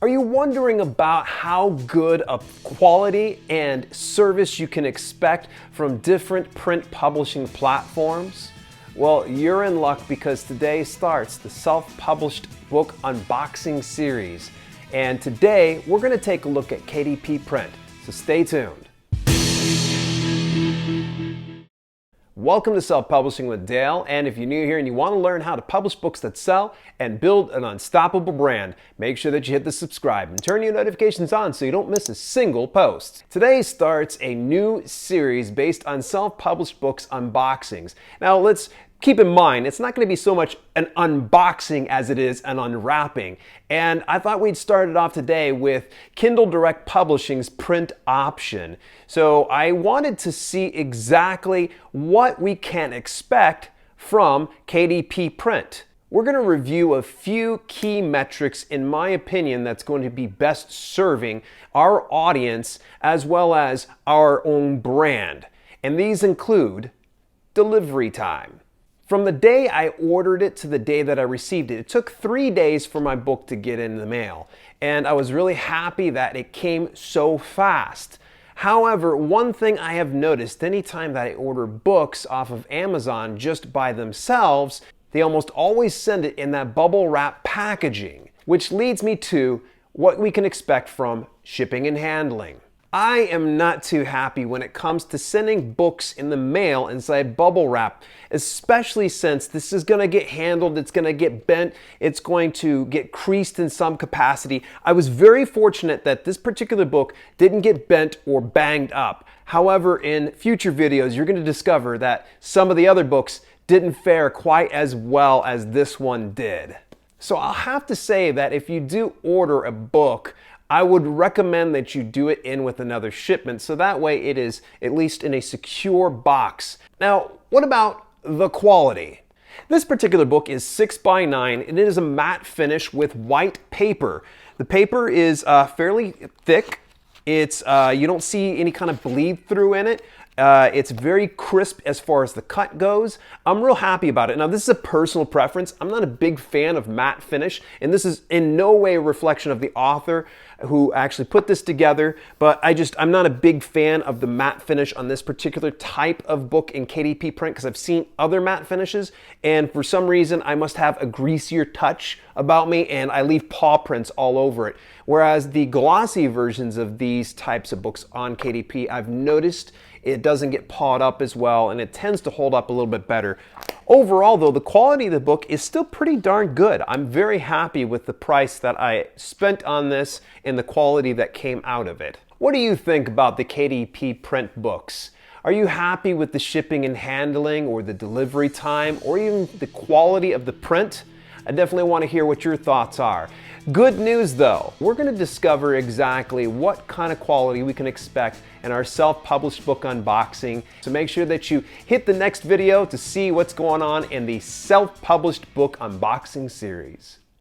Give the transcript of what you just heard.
Are you wondering about how good a quality and service you can expect from different print publishing platforms? Well, you're in luck because today starts the self-published book unboxing series. And today we're going to take a look at KDP Print, so stay tuned. Welcome to Self-Publishing with Dale, and if you're new here and you want to learn how to publish books that sell and build an unstoppable brand, make sure that you hit the subscribe and turn your notifications on so you don't miss a single post. Today starts a new series based on self-published books unboxings. Now let's keep in mind, it's not going to be so much an unboxing as it is an unwrapping. And I thought we'd start it off today with Kindle Direct Publishing's print option. So I wanted to see exactly what we can expect from KDP Print. We're going to review a few key metrics, in my opinion, that's going to be best serving our audience as well as our own brand. And these include delivery time. From the day I ordered it to the day that I received it, it took 3 days for my book to get in the mail. And I was really happy that it came so fast. However, one thing I have noticed anytime that I order books off of Amazon just by themselves, they almost always send it in that bubble wrap packaging, which leads me to what we can expect from shipping and handling. I am not too happy when it comes to sending books in the mail inside bubble wrap, especially since this is going to get handled, it's going to get bent, it's going to get creased in some capacity. I was very fortunate that this particular book didn't get bent or banged up. However, in future videos, you're going to discover that some of the other books didn't fare quite as well as this one did. So I'll have to say that if you do order a book, I would recommend that you do it in with another shipment so that way it is at least in a secure box. Now, what about the quality? This particular book is 6x9 and it is a matte finish with white paper. The paper is fairly thick. It's you don't see any kind of bleed through in it. It's very crisp as far as the cut goes. I'm real happy about it. Now, this is a personal preference. I'm not a big fan of matte finish, and this is in no way a reflection of the author who actually put this together, but I'm not a big fan of the matte finish on this particular type of book in KDP Print because I've seen other matte finishes, and for some reason I must have a greasier touch about me and I leave paw prints all over it. Whereas the glossy versions of these types of books on KDP, I've noticed it doesn't get pawed up as well and it tends to hold up a little bit better. Overall though, the quality of the book is still pretty darn good. I'm very happy with the price that I spent on this and the quality that came out of it. What do you think about the KDP Print books? Are you happy with the shipping and handling or the delivery time or even the quality of the print? I definitely want to hear what your thoughts are. Good news though, we're going to discover exactly what kind of quality we can expect in our self-published book unboxing. So make sure that you hit the next video to see what's going on in the self-published book unboxing series.